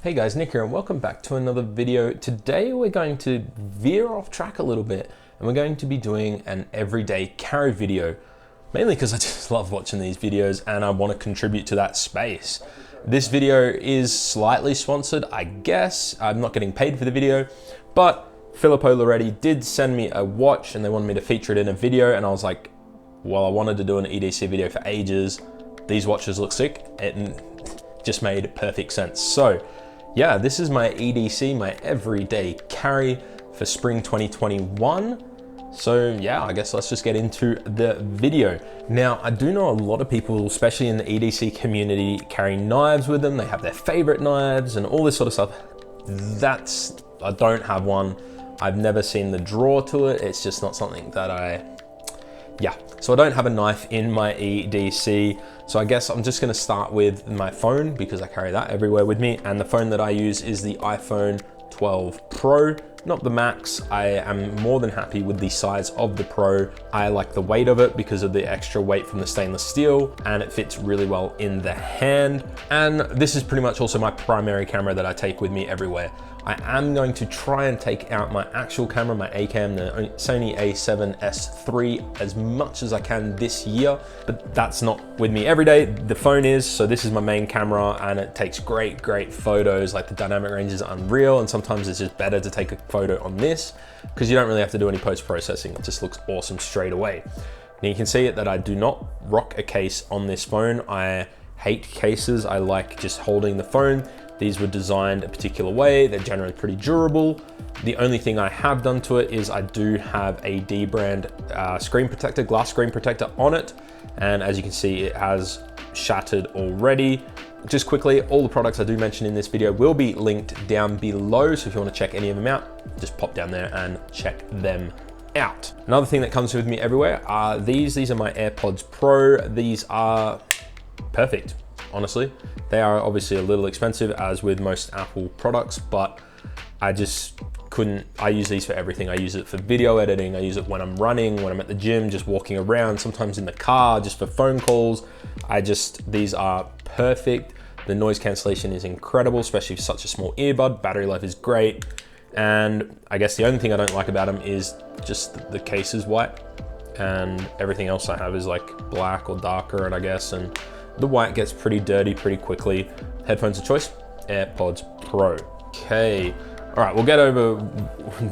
Hey guys, Nick here and welcome back to another video. Today we're going to veer off track a little bit and we're going to be doing an everyday carry video, mainly because I just love watching these videos and I want to contribute to that space. This video is slightly sponsored, I guess. I'm not getting paid for the video, but Filippo Loretti did send me a watch and they wanted me to feature it in a video, and I was like, well, I wanted to do an EDC video for ages. These watches look sick. It just made perfect sense. So yeah, this is my EDC, my everyday carry for spring 2021. So yeah, I guess let's just get into the video. Now, I do know a lot of people, especially in the EDC community, carry knives with them. They have their favorite knives and all this sort of stuff. I don't have one. I've never seen the draw to it. It's just not something that so I don't have a knife in my EDC. So I guess I'm just gonna start with my phone because I carry that everywhere with me. And the phone that I use is the iPhone 12 Pro, not the Max. I am more than happy with the size of the Pro. I like the weight of it because of the extra weight from the stainless steel, and it fits really well in the hand. And this is pretty much also my primary camera that I take with me everywhere. I am going to try and take out my actual camera, my A cam, the Sony a7S III, as much as I can this year, but that's not with me every day. The phone is, so this is my main camera and it takes great photos. Like the dynamic range is unreal, and sometimes it's just better to take a photo on this because you don't really have to do any post-processing. It just looks awesome straight away. Now you can see it that I do not rock a case on this phone. I hate cases. I like just holding the phone. These were designed a particular way. They're generally pretty durable. The only thing I have done to it is I do have a D brand screen protector, glass screen protector on it. And as you can see, it has shattered already. Just quickly, all the products I do mention in this video will be linked down below. So if you want to check any of them out, just pop down there and check them out. Another thing that comes with me everywhere are these. These are my AirPods Pro. These are perfect. Honestly, they are obviously a little expensive as with most Apple products, but I just couldn't. I use these for everything. I use it for video editing. I use it when I'm running, when I'm at the gym, just walking around, sometimes in the car, just for phone calls. These are perfect. The noise cancellation is incredible, especially for such a small earbud. Battery life is great. And I guess the only thing I don't like about them is just the case is white and everything else I have is like black or darker, and I guess, and the white gets pretty dirty pretty quickly. Headphones of choice, AirPods Pro. Okay, all right, we'll get over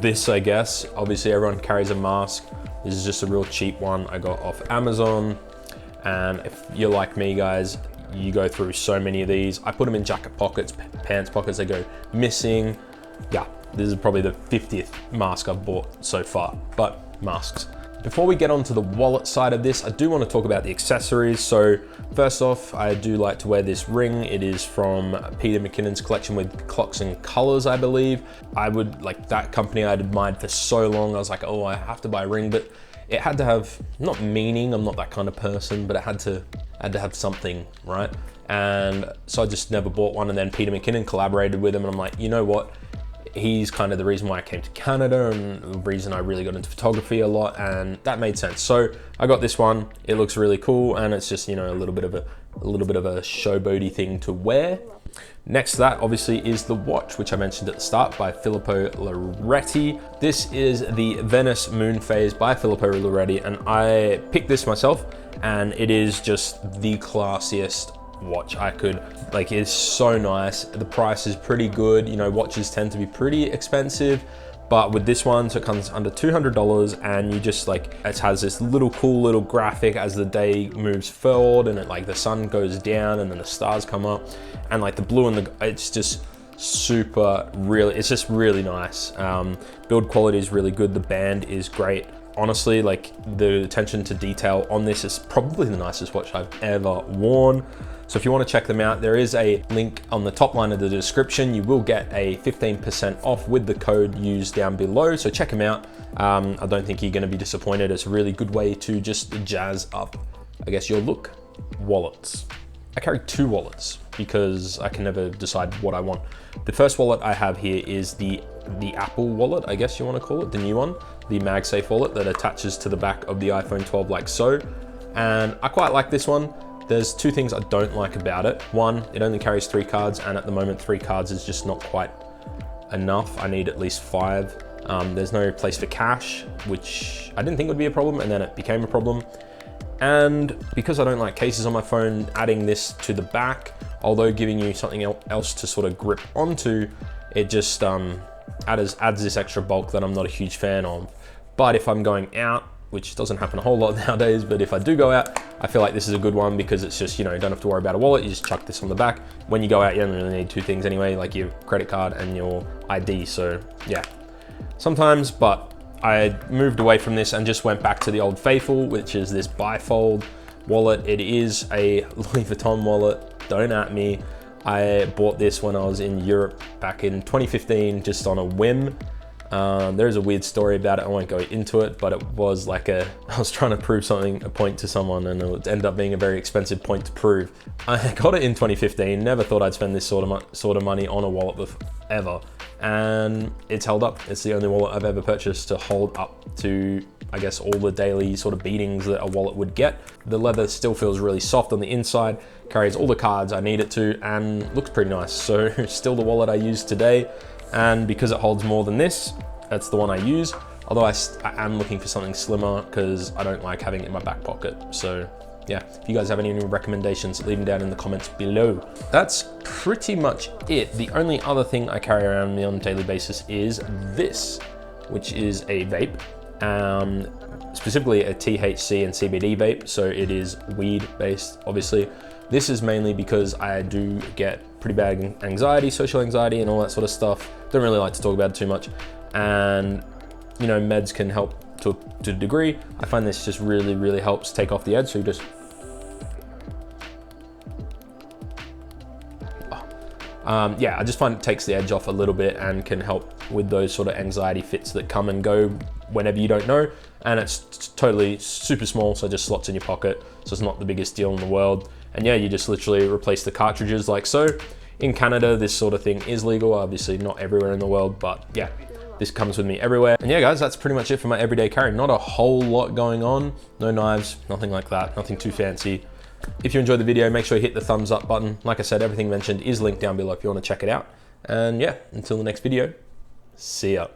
this, I guess. Obviously everyone carries a mask. This is just a real cheap one I got off Amazon. And if you're like me, guys, you go through so many of these. I put them in jacket pockets, pants pockets, they go missing. Yeah, this is probably the 50th mask I've bought so far, but masks. Before we get on to the wallet side of this, I do want to talk about the accessories. So first off, I do like to wear this ring. It is from Peter McKinnon's collection with Clocks and Colors, I believe. I would like that company I'd admired for so long. I was like, oh, I have to buy a ring, but it had to have, not meaning, I'm not that kind of person, but it had to have something, right? And so I just never bought one. And then Peter McKinnon collaborated with him and I'm like, you know what? He's kind of the reason why I came to Canada and the reason I really got into photography a lot, and that made sense. So I got this one. It looks really cool, and it's just, you know, a little bit of a showboaty thing to wear. Next to that, obviously, is the watch, which I mentioned at the start, by Filippo Loretti. This is the Venice Moon Phase by Filippo Loretti, and I picked this myself, and it is just the classiest watch I could, like, it's so nice. The price is pretty good. You know, watches tend to be pretty expensive, but with this one, so it comes under $200, and you just like, it has this cool little graphic as the day moves forward, and it, like, the sun goes down and then the stars come up, and like the blue and it's just super, it's just really nice. Build quality is really good. The band is great. Honestly, like, the attention to detail on this is probably the nicest watch I've ever worn. So if you want to check them out, there is a link on the top line of the description. You will get a 15% off with the code used down below. So check them out. I don't think you're going to be disappointed. It's a really good way to just jazz up, I guess, your look. Wallets. I carry two wallets because I can never decide what I want. The first wallet I have here is the Apple wallet, I guess you want to call it, the new one, the MagSafe wallet that attaches to the back of the iPhone 12 like so. And I quite like this one. There's two things I don't like about it. One, it only carries 3 cards, and at the moment 3 cards is just not quite enough. I need at least 5. There's no place for cash, which I didn't think would be a problem, and then it became a problem. And because I don't like cases on my phone, adding this to the back, although giving you something else to sort of grip onto, it just adds this extra bulk that I'm not a huge fan of. But if I'm going out, which doesn't happen a whole lot nowadays, but if I do go out, I feel like this is a good one because it's just, you know, you don't have to worry about a wallet, you just chuck this on the back. When you go out, you only really need 2 things anyway, like your credit card and your ID, so yeah. Sometimes, but I moved away from this and just went back to the old faithful, which is this bifold wallet. It is a Louis Vuitton wallet, don't at me. I bought this when I was in Europe back in 2015, just on a whim. There's a weird story about it, I won't go into it, but it was like I was trying to prove something, a point to someone, and it ended up being a very expensive point to prove. I got it in 2015, never thought I'd spend this sort of money on a wallet ever, and it's held up. It's the only wallet I've ever purchased to hold up to, I guess, all the daily sort of beatings that a wallet would get. The leather still feels really soft on the inside, carries all the cards I need it to, and looks pretty nice. So still the wallet I use today. And because it holds more than this, that's the one I use. Although I am looking for something slimmer because I don't like having it in my back pocket. So yeah, if you guys have any recommendations, leave them down in the comments below. That's pretty much it. The only other thing I carry around me on a daily basis is this, which is a vape. Specifically a THC and CBD vape. So it is weed based, obviously. This is mainly because I do get pretty bad anxiety, social anxiety, and all that sort of stuff. Don't really like to talk about it too much. And, you know, meds can help to a degree. I find this just really helps take off the edge. So you just, yeah, I just find it takes the edge off a little bit and can help with those sort of anxiety fits that come and go whenever you don't know. And it's totally super small, so it just slots in your pocket. So it's not the biggest deal in the world. And yeah, you just literally replace the cartridges like so. In Canada, this sort of thing is legal, obviously not everywhere in the world, but yeah, this comes with me everywhere. And yeah, guys, that's pretty much it for my everyday carry. Not a whole lot going on, no knives, nothing like that, nothing too fancy. If you enjoyed the video, make sure you hit the thumbs up button. Like I said, everything mentioned is linked down below if you want to check it out. And yeah, until the next video, see ya.